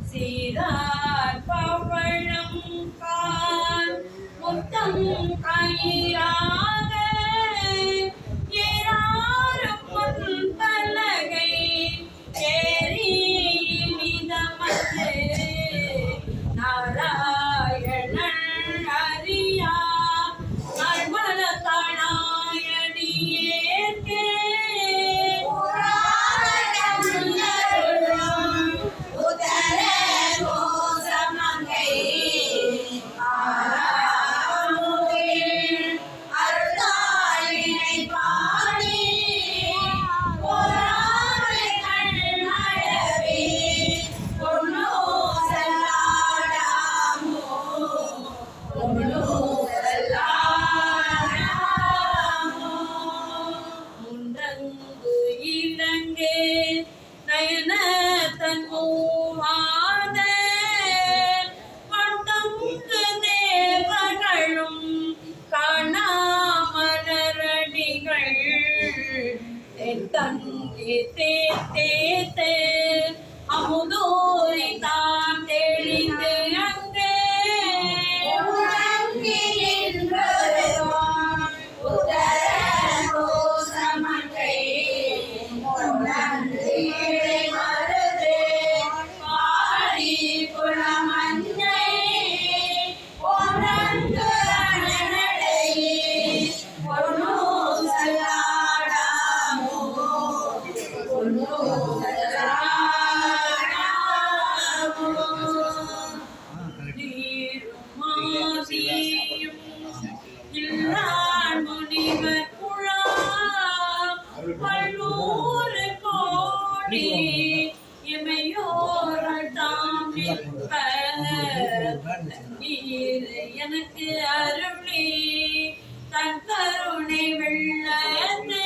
சீரார் பவழம் கால் முத்தம் கயிறாக ஏறாரும் பலகை ஏறி மிதமது நாராயணன் அறியா நர்மல தானாயடியேற்கே நயன தன்மூவாத வண்டங்கு தேவர்களும் காணாமலரடிகள் தங்கி தேத்தே அமுதோரி தான் தெளிந்து அங்கே முனிவர் குழா பல்லூர் கோடி இமையோர் தாம் நிற்ப எனக்கு அருளி தன் கருணை வெள்ளத்தே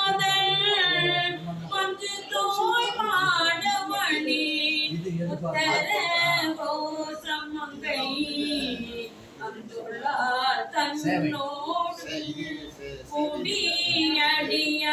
அண்டத்தவனாதல் கொஞ்சு தோய் பாடமணி உத்தர கோசமங்கை அந்துள்ளார் தன்னோடு குடியடியவர்கள்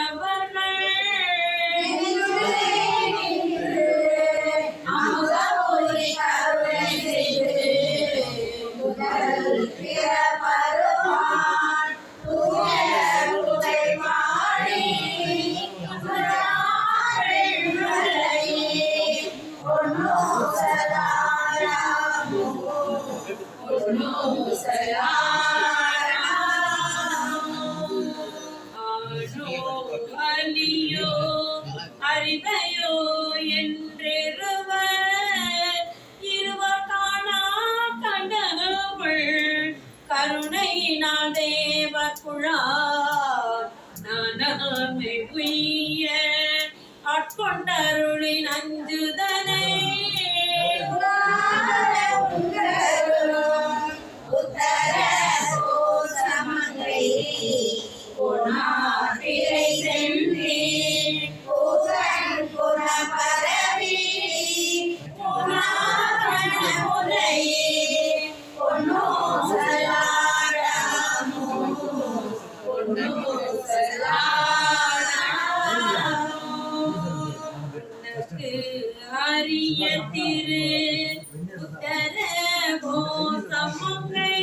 அலியோ அறிவையோ என்றிருவர் இருவர் காணா கண்டவள் கருணையினால் தேவ குழார் நானமே உய்ய ஆட்கொண்டருளின் அஞ்சுதனை அரிய திரு உத்தர கோசமங்கை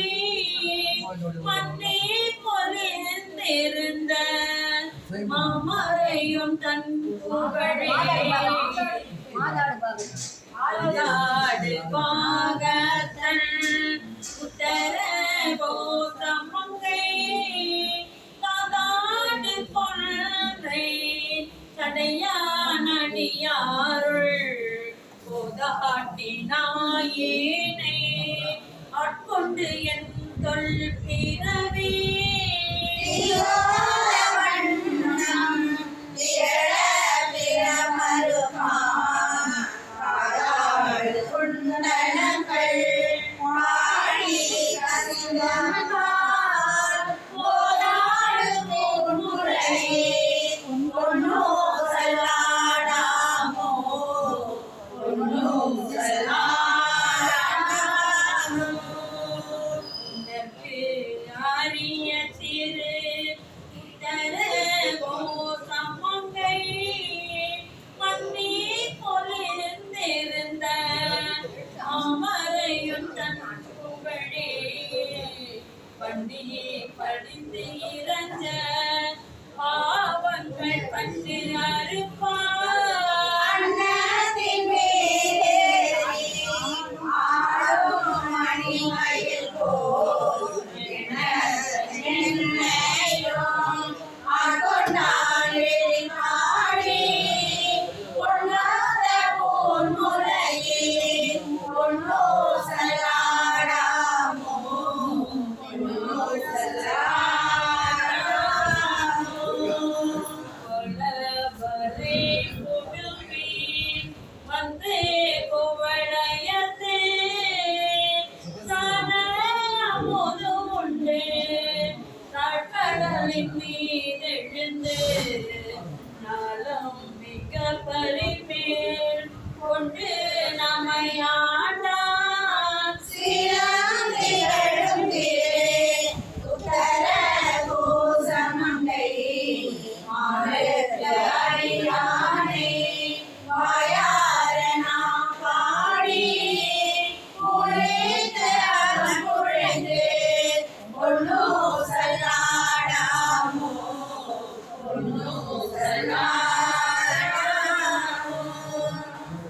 மன்னே பொலிந்திருந்த மாமரையும் தன் புகழே ஆளாடு பாகத்தன் உத்தர கோசமங்கை தாதாடு பொன்றை தடையானடியாருள் போதாட்டினாயேனை ஆட்கொண்டு என் தொல் பிறவி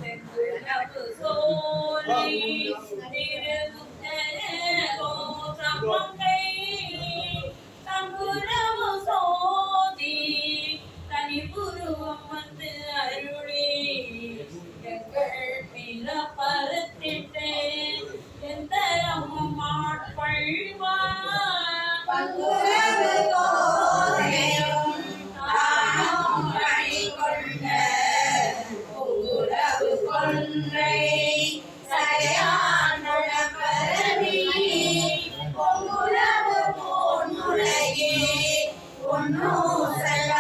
தெங்குலவு சோலை திருமுத்தர கோசமங்கை தங்குலவு சோதி தனிபுருவம் வந்து அருளி எங்கள் பிறப்பறுத்திட்டு எந்தரமும் ஆட்கொள்வார் பங்குலவு கோதையும் தானும் அணிகொண்ட பொங்குலவு கொன்றை சடையானுள பரவி பொங்குலவு போன்முளையே பொன்னூசலாடாமோ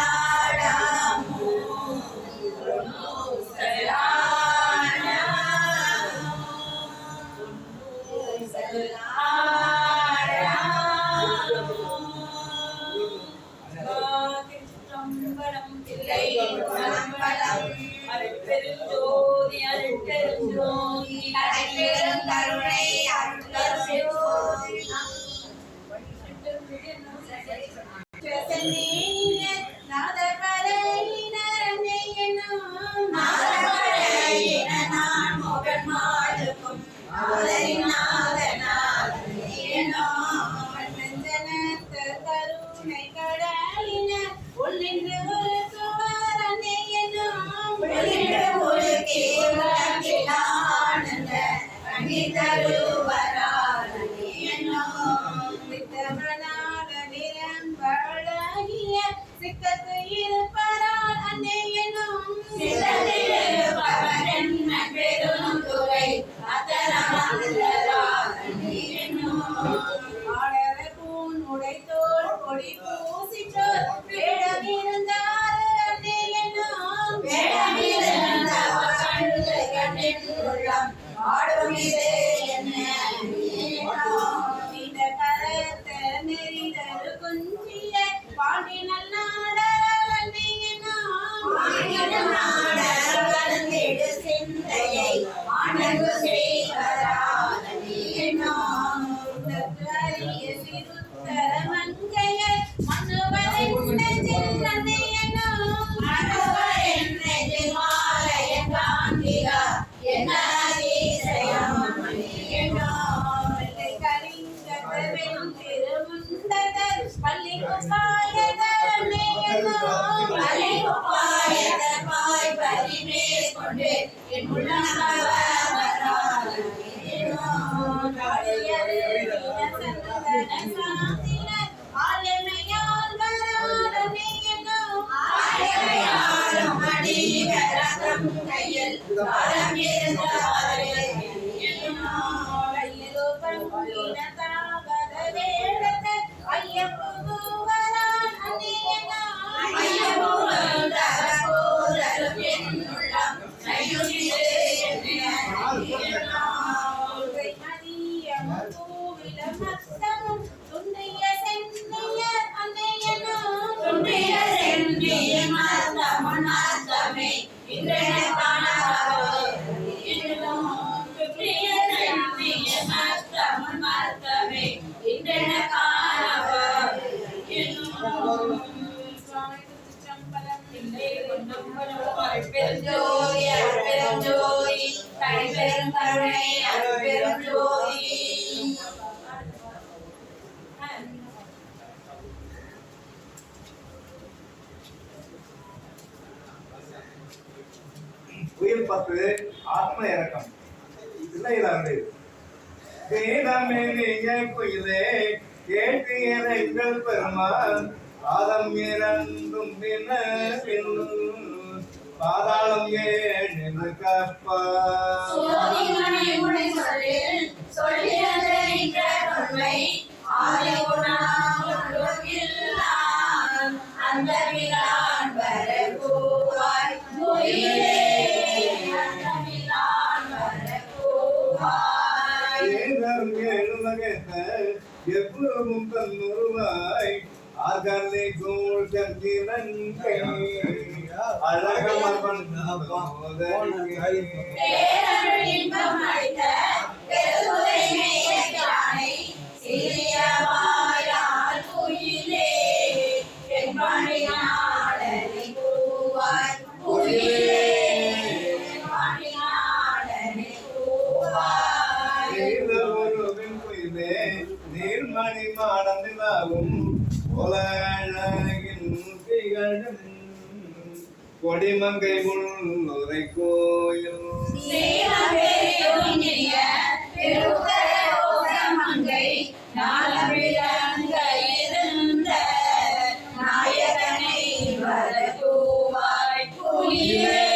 அருட்பெருஞ்சோதி அருட்பெருஞ்சோதி அருட்பெரும் கருணை அருட்பெருஞ்சோதி நான் முகன் மாடுக்கும் கருணை கடலின உள்ளின்று ஒரு சுவர் ஆனந்த சிக்கத்து இருப்பரால் அன்னையனும் பெரும் துறை ஆடர பூன் உடைத்தோள் கொடி பூசிச்சோர் வேடம் இருந்தார் அன்னையனும் உள்ளம் ஆடும் இது என்ன இந்த கரத்த நெறிதரு குஞ்சிய பாண்டி நல்லாடல் அன்னையனும் கலந்திடு சிந்தையை ஆனந்து செய்வரால் அன்னையனும் அரிய சிறுத்தர மங்கையர் மனுவரின் நெஞ்சில் அன்னையனும் மனுவரின் நெஞ்சில் மாலையன் காந்திகா என்ன அதிசயம் அன்னையனும் வெள்ளை கலிங்கதவின் திருமுண்டதர் பள்ளிக்குப்பாயதர் அன்னையனும் பள்ளிக்குப்பாயதர் பாய் பரிமேல் கொண்டு என் உள்ளம் பெருஞ்சோதி அருட்பெருஞ்சோதி தனிப்பெரும் கருணை அருட்பெருஞ்சோதி உயிர் பத்து ஆத்ம இறக்கம் இல்லையிலாண்டு வேதமே நீங்க குயிலே கேட்டு எங்கள் பெருமாள் பாதம் இறந்தும் பின்ன பாதாளம் ஏழு கப்பா அந்த விழான் வர போவாய் எப்பவும் தன்னுருவாய் ஆகலை கோள் கங்கிரங்கை அழகமர்வன் சிறியவாயால் குயிலே என் பணியாளரை கொடிமங்கை முன்னுரை கோயில் சேலம்பெரியோனிய திருவுதரோசமங்கை நாளமிழங்க இருந்த நாயகனை வரக்கூவாய் குயிலே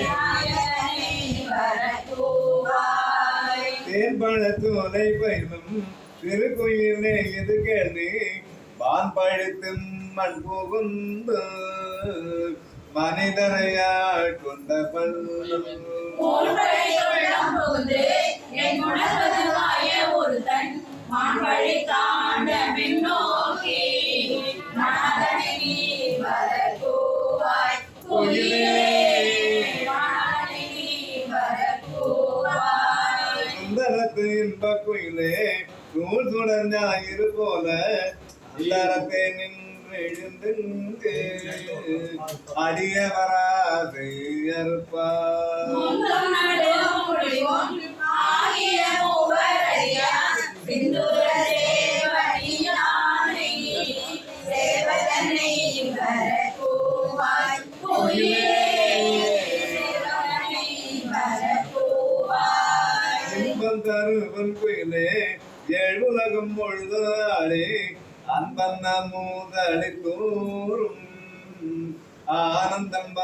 நாயகனை வரக்கூவாய் தேன்பழத்து ஒலை பயிலும் திருக்கோயிலே எது கேள்வி வான் பழித்தும் மண் புகுந்து மனிதரையாள் கொண்ட பல்லும் மூன்றையுள்ளம் புகுந்து என் உணர்வதுவாய ஒருத்தன் மான்வழி தாண்ட பின்னோக்கி நாதனை நீ வரக்கூவாய் குயிலே நாதனை நீ வரக்கூவாய் சுந்தரத்து இன்ப குயிலே நூல் சுடர் ஞாயிறு போல இல்லறத்தை நின்று எழுந்துங்கு அடிய வராது அறுப்பார் முன்னும் நடுவும் முடிவும் ஆகிய மூவரையா சிந்துர தேவனியானை சேவகனை வரக்கூவாய் குயிலே சேவகனை வரக்கூவாய் இன்பம் தருவன் குயிலே எழுலகம் பொழுதாளே அன்பன் மூதளி தோறும் ஆனந்தம்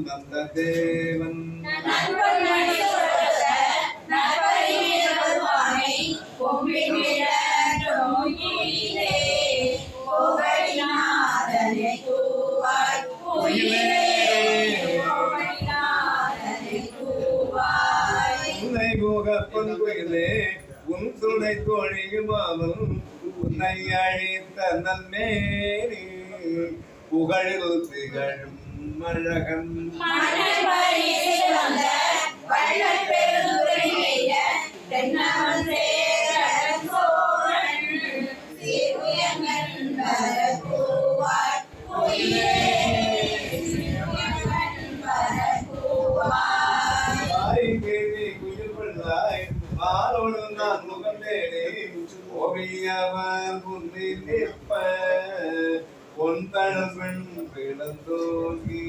வந்த தேவன் நண்பன் நடிசொல்ல நற்பறிவே வருவானை கொம்பின் விழநோயிலே புகழினாதனை கூவாய் குயிலே புகழினாதனை கூவாய் உன்னை போகப்பன் குயிலே உன் துணை தோழியுமாவன் உன்னை அழித்த நன்னேரி புகழில் திகழும் அழகன் மன்னன் பரிசு வந்த வள்ளல் பெருந்துரைய தென்னவன் சேரன் சோழன் சீர்உயர்ந்தன் வரக்கூவாய் குயிலே சீர்உயர்ந்தன் வரக்கூவாய் தாய் கேள்வி குயில் பிள்ளாய் மாலோடு நான் முகம் தேடி ஓவியவன் புந்தி நிற்ப பொன் தழம்பெண் பிளந்தோங்கி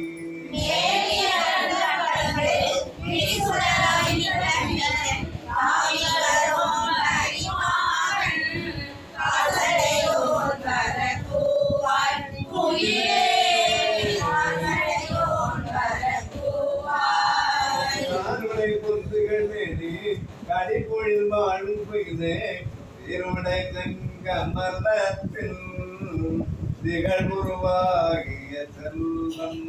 நான்மலை பொந்துகள் மேடி கடிப்பொழில் வாழும் குயிலே திருவிடை செங்கமலத்தில் திகழ்வுருவாகிய செல்வம்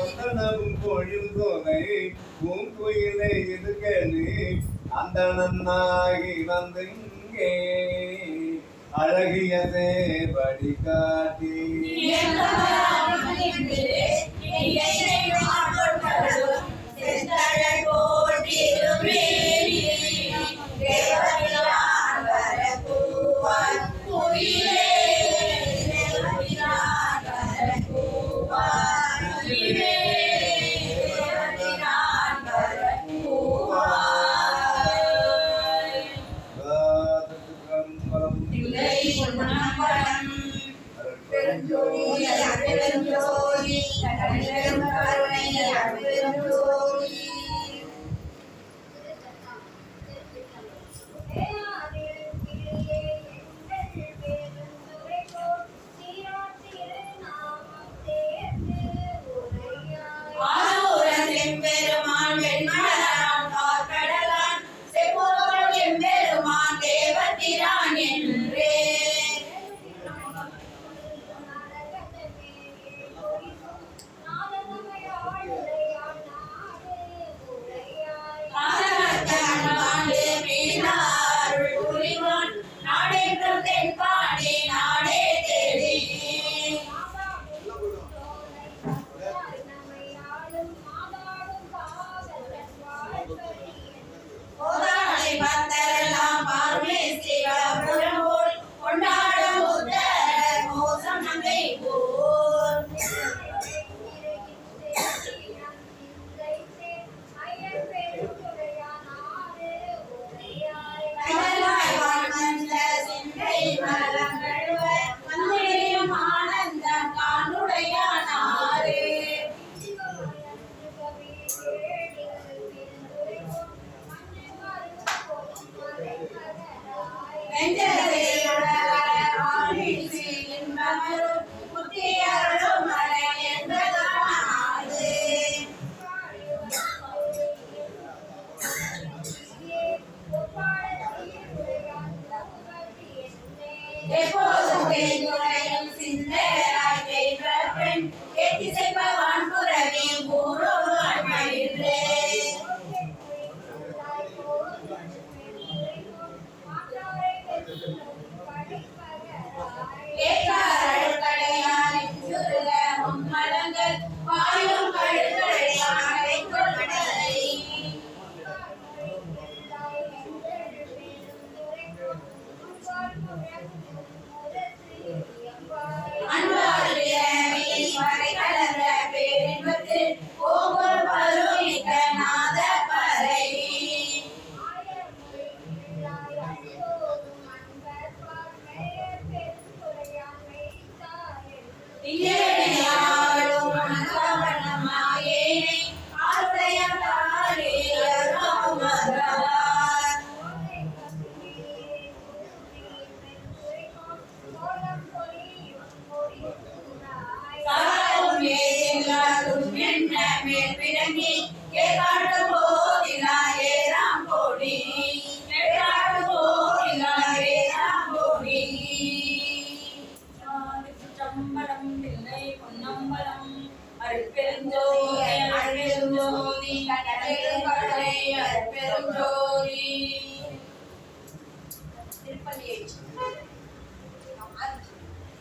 அந்தனவும் பொழில் தோலை பூங்குயிலை எதுக்கணி அந்த நன்னாகி வந்து இங்கே அழகிய தேவடி காட்டி பெருமான் வெண்மலரான் கார்கடலான் செப்போல் எம்பெருமான் தேவத்திரான் என்றே வான் எத்திசைப்பவான் புறமே கூறுவான் மகிழ்ந்தே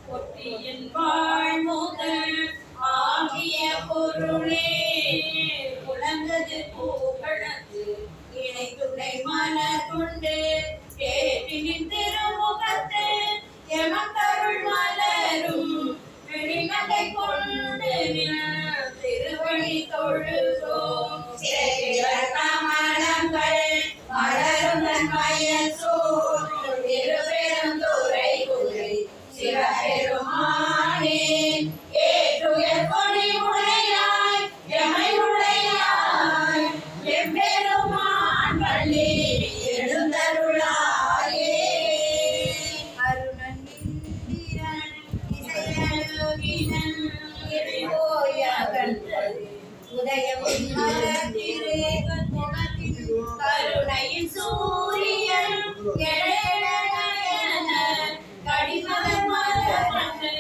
பொட்டியின் வாழ்முதல் ஆகிய பொருளே புலந்தது பூக்களது இணை துணை மனதுண்டு கேட்டினின் திருமுகத்து எமக்கருள் மலரும் விழிநகை கொண்டு திருவழி தொழுதோம் கமலங்கள் மலரும் நன்மையல் சூழ் திருப்பெருந்துறை குதிரை சிவபெருமானே ஏற்றுயர் கொடி உடையாய் எமை உடையாய் எம்பெருமான் பள்ளி எழுந்தருளாயே அருணன் இந்திரன் இசையழுகினன் இருபோய கண்டது உதயமும் மலர்ந்திரு முகத்தின் கருணையின் சூரியன் எழெழெழென கடிமலர் மலர்ந்து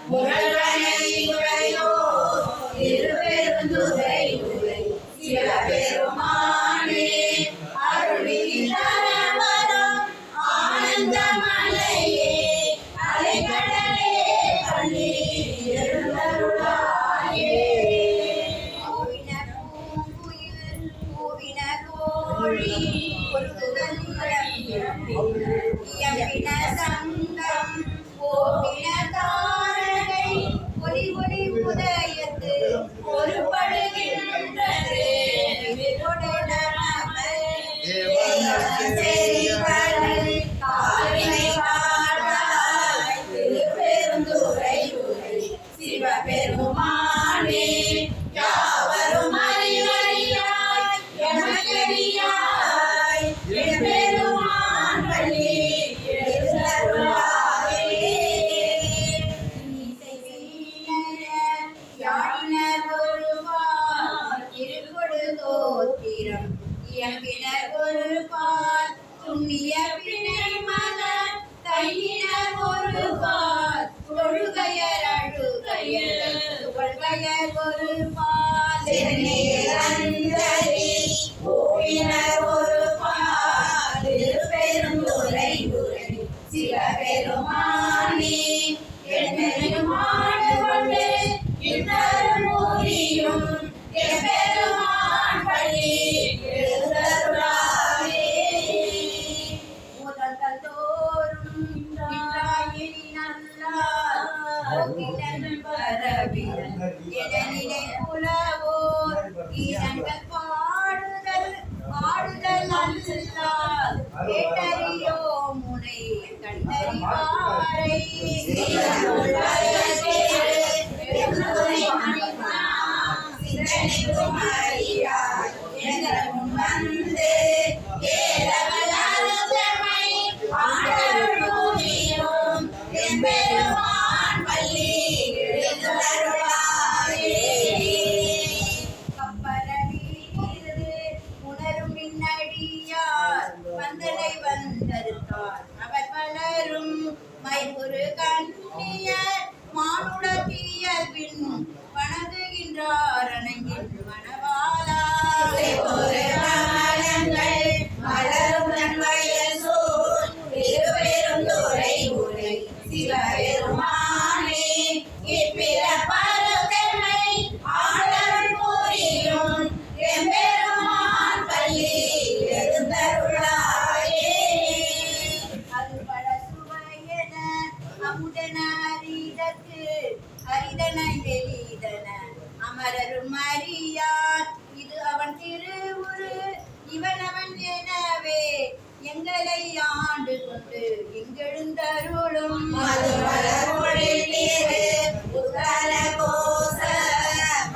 முரல்வனை உரையோ திருப்பெருந்துறை உரை சிவபெருமானே அருளில் தரவரம் ஆனந்தமலையே அலைகடலே பள்ளி எழுந்தருளாயே பூவின கோழி பொருதுதல் இயம்பின சங்கம் கோவின தாரகை ஒளி ஒளி உதயத்து ஒருபடுகின்றது திருப்பெருந்துறை சிவபெருமானே யாவரும் அறிவறியாய் எமக்கடியாய் எம்பெருமான் பள்ளி எழுந்தருளாயே யாழினர் ஒருவார் திருக்கொடு தோத்திரம் இயம்பினர் ஒருபார் துண்ணிய பிணை மலர் கையினர் ஒருபார் தொழுகையர் அழுகையர் துவழ்கையர் ஒருபார் சென்னையரந்தரி பூவினர் ஒருபார் திருப்பெருந்துறை உரை சிவபெருமானே எம்பெருமான் கொண்டு இத்தருமூரியும் எம்பெருமான் பள்ளி எழுந்தருளாயே முதல் தோறும் இன்றாயினி நல்லார் கோகிலன் பரவினன் எதனிலே புலவோர் ஈரங்கள் பாடுதல் அல்லார் கேட்டறியோ முனை கண்டறிவாரை வந்து எம்பெருமான் பள்ளி எழுந்தருளாயே கப்பலவி மைகுரு கண்ணியர் மானுடத்திய பின் வணங்குகின்றார் அணங்கின் மணவாளா ஒரு காலங்கள் மலரும் நன்மையில் சூழ் திருப்பெருந்துறை உரை சிவபெருமானே இப்பிறப்பருத்தமை ஆண்டருள் புரியும் எம்பெருமான் பள்ளி எழுந்தருளாயே. அது பல சுவையென அமுதன அரிதற்கு அரிதன எளிதன அமரரும் அறியார் இது அவன் திருவுரு இவனவன் எனவே எங்களை ஆண்டு கொண்டு எங்கெழுந்தருளும் மதுமலர் பொழில்திரு உத்தர கோச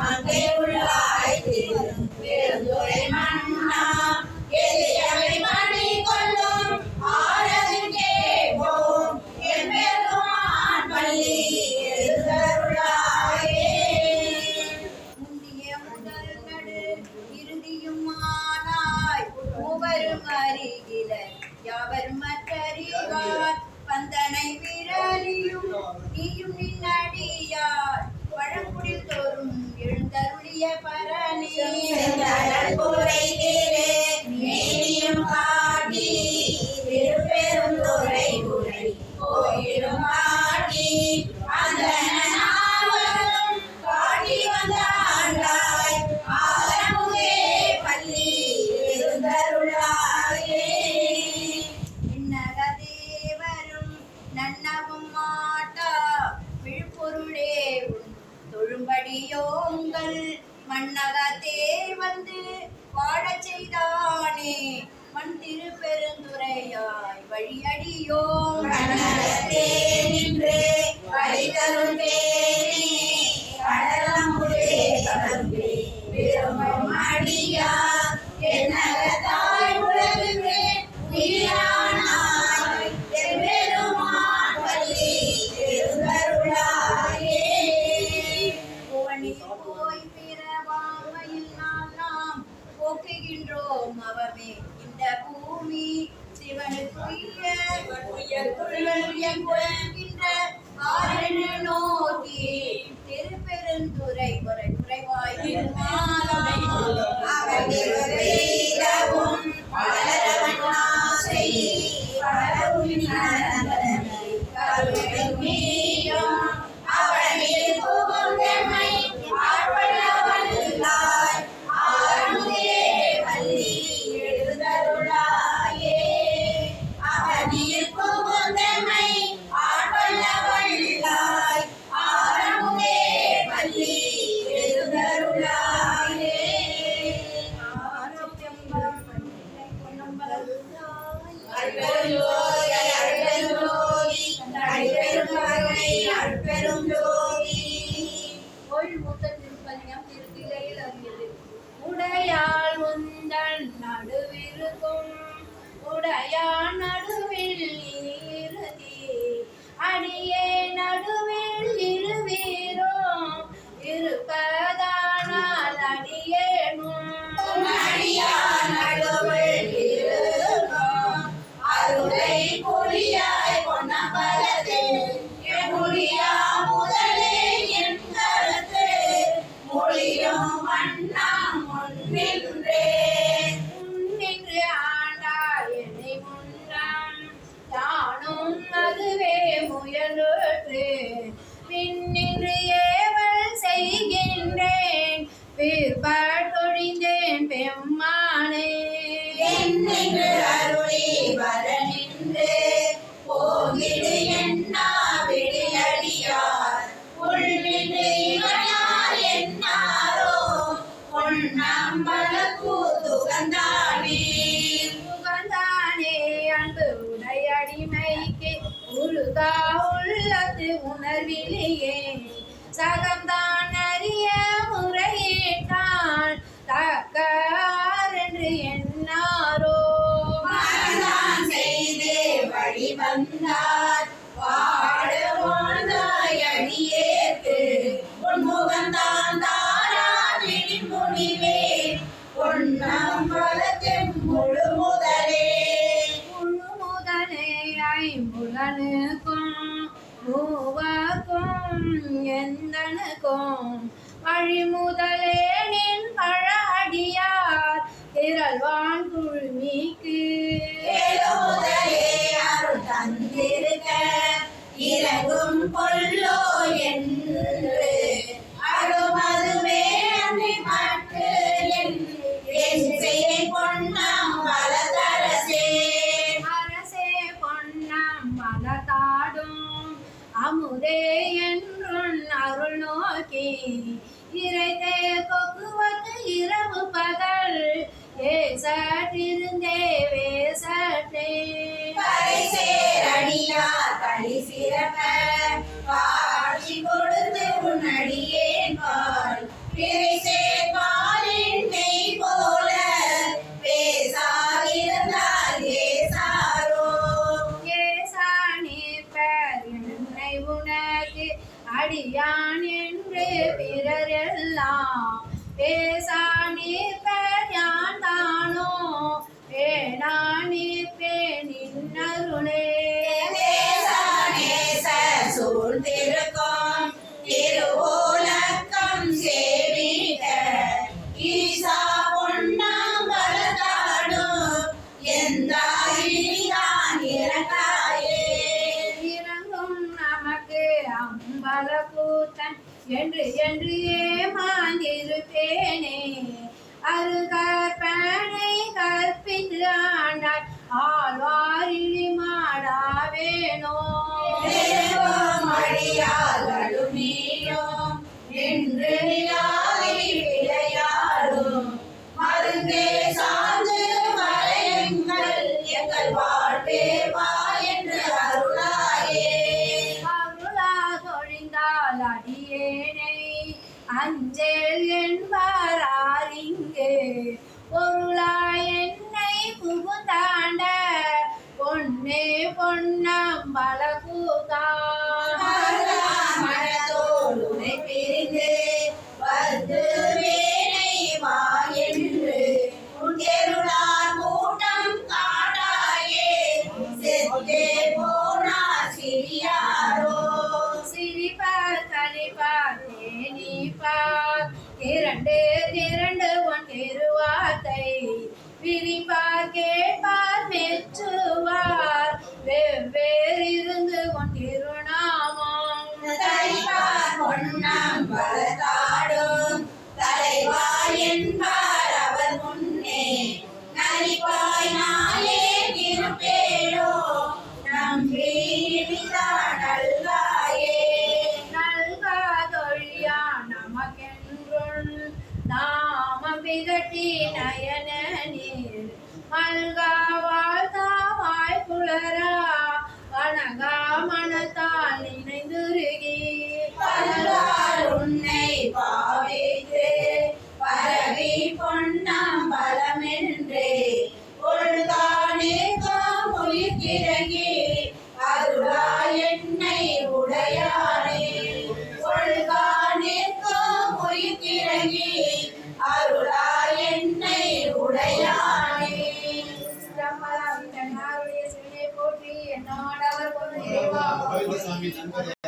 மங்கை உள்ளாய் திரு பெருந்துறை மன்னா எளியவை மணி கொள்ளும் ஆரதின் கேட்போம் எம்பெருமான் பள்ளி எழுந்தருளாயே. முந்திய முதல் நடு இறுதியும் ஆனாய் மூவரும் அறிகிலர் யாவரும் மற்றறிவார் பந்தனை விரலியும் நீயும் நின்னடியார் பழங்குடில் தோறும் எழுந்தருளிய பரணி செந்தழல் புரை திரு மேனியும் காட்டி திருப்பெருந்துறை உரை கோயிலும் காட்டி அந்த நாவலும் காட்டி வந்தாண்டாய் ஆரமுகே பள்ளி எழுந்தருளாயே. விண்ணக தேவரும் நன்னவும் மாட்டா விழுப்பொருளே உன் தொழும்படியோங்கள் மண்ணகத்தே வந்து வாழச் செய்தானே மண் திருப்பெருந்துறையாய் வழியடியோம் கண்ணகத்தே நின்று வழிதரும் பேணி கடலமுதே கலந்தே விரும்பும் அடியா என்னகத்தாய் உலகுக்கு நீரானாய் எம்பெருமான் பள்ளி எழுந்தருளாயே. புவனில் போய் பிறவாமையில் நாம் போக்குகின்றோம் அவமே இந்த பூமி சிவனுக்குரிய கொள்கின்ற ஆரண நோக்கி திருப்பெருந்துறை குறைவாய் அவன் திருவெய்தவும் வளரவன் ஆசை வளரும் நரந்தனை கருணை மீயும் அவனில் புகுந்தமை ஆழ்வல்லவல்லாய் ஆரமுதே பள்ளி எழுந்தருளாயே. அவனில் புகுந்தமை ஆழ்வல்லவல்லாய் ஆரமுதே பள்ளி எழுந்தருளாயே. அற்பெருஞ்சோதி அற்பெருஞ்சோதி அற்பெருமகனை அற்பெருஞ்சோதி. திருத்திலையில் அறியது உடையாள் உந்தன் நடுவிருக்கும் உடையான் நடுவில் இறுதி அடியே நடுவில் இருவீரோ இருப்பதானால் அடியேனும் அடியான் நடுவில் இருக்கும் அருளை புரியாய் பொன்னம்பலத்தே எம்முடியா முதலே என் கருத்து மொழியும் வண்ணம் முன்னின்றே. முன்னின்று ஆண்டாள் என்னை முன்னம் தானும் அதுவே முயலுற்று பின்னின்று ஏவல் செய்கின்றேன் பிற்பட்டொழிந்தேன் பெம்மானே என்னென்று அருளி வர நின்று போகிடு என்னா விடியடியார் உள்நின்று இவனார் என்னாரோ பொன்னம்பல கூத்துகந்தானே. முகந்தானே அன்பு உடையடிமைக்கு உருகா உள்ளது உணர்விலேயே சகம்தான் அறிய முறையிட்டான் தக்கார் என்று எண்ணாரோ மனதான் செய்து வழிவந்தார் வாழ வாழ்ந்தாய் அடியேற்கு உன்முகந்தான் தாரா விழிமுடிவே பொன்னம்பலத்தின் முழு முதலே. முழு முதலே ஐம்புலன் முகனுக்கும் மூவக்கும் எந்தனுக்கும் வழிமுதலே நின் பழடியார் திரள்வான் குழுமிக்கு எழுமுதலே அருள் தந்திருக்க இறங்கும் கொல்லோ என்று அழுமதுவே அன்றி மற்ற என் செய்ய பொன்னாம் வளதரசே அரசே பொன்னம் வளதாடும் அமுதே என்றுன் அருள் நோக்கி இறைத்தே கொக்குவத்து இரவு பகல் ஏசற்றிருந்தே வேசற்றே பரிசேரடியார் களி சிறப்ப காட்சி கொடுத்து உன்னடியேன் பால் பிறை சேர்பாலின் மெய் போல பேசாதிருந்தால் ஏசாரோ ஏசானிப்பர் என்னை உனக்கு அடியான் என்று பிறரெல்லாம் பேசானிப்பர் யான் தானோ பேணானிப்பேன் நின்னருளே தேசானேச சூழ்ந்திருக்கும் திருவோலக்கம் சேவிக்க ஈசா பொன்னாம்பலத்தாடும் எந்தாயினிதான் இறங்காயே இறங்கும் நமக்கு அம்பல கூத்தன் என்று என்று ஏமாந்திருப்பேனே அருகற்பனை கற்பித்து ஆண்டார் ஆழ்வாரிழி மாடாவேனோ மழியார்களும் நீயும் நின்று நிலாவி விளையாடும் மருந்தே சார்ந்து மறையுங்கள் எங்கள் வாழ்வே வா என்று அருளாயே அருளா தொழிந்தால் அடியேனை அஞ்சேல் என்பாரிங்கே பொருளாய் என்னை புகுந்தாண்ட பொன்னே பொன்னம்பல கூதா மனதோடு உன்னை பிரிந்து வந்து வேலை வா என்று உன் எருளார் கூட்டம் காட்டாயே செத்தே போனார் சிறியாரோ சிரிப்பார் கனிப்பார் தேனிப்பார் திரண்டு திரண்டு உன் திருவார்த்தை விரிப்பார் கேட்பார் மெச்சுவார் வெவ்வேறு இருந்து உன் திருநாமம் தரிப்பார் பொன்னாம் பலத்தாடும் தலைவா என்பார் அவர் முன்னே நரிப்பாய் நாளே திருப்பேரோ நம்பி நல்காயே நல்காதொழியா நமக்கென்றுள் நாமம் விகட்டி நயன நீர் மல்கா வாழ்த்தாவாய் புலரா வணங்கா மனத்தால் நினைந்துருகி பலரால் உன்னை பா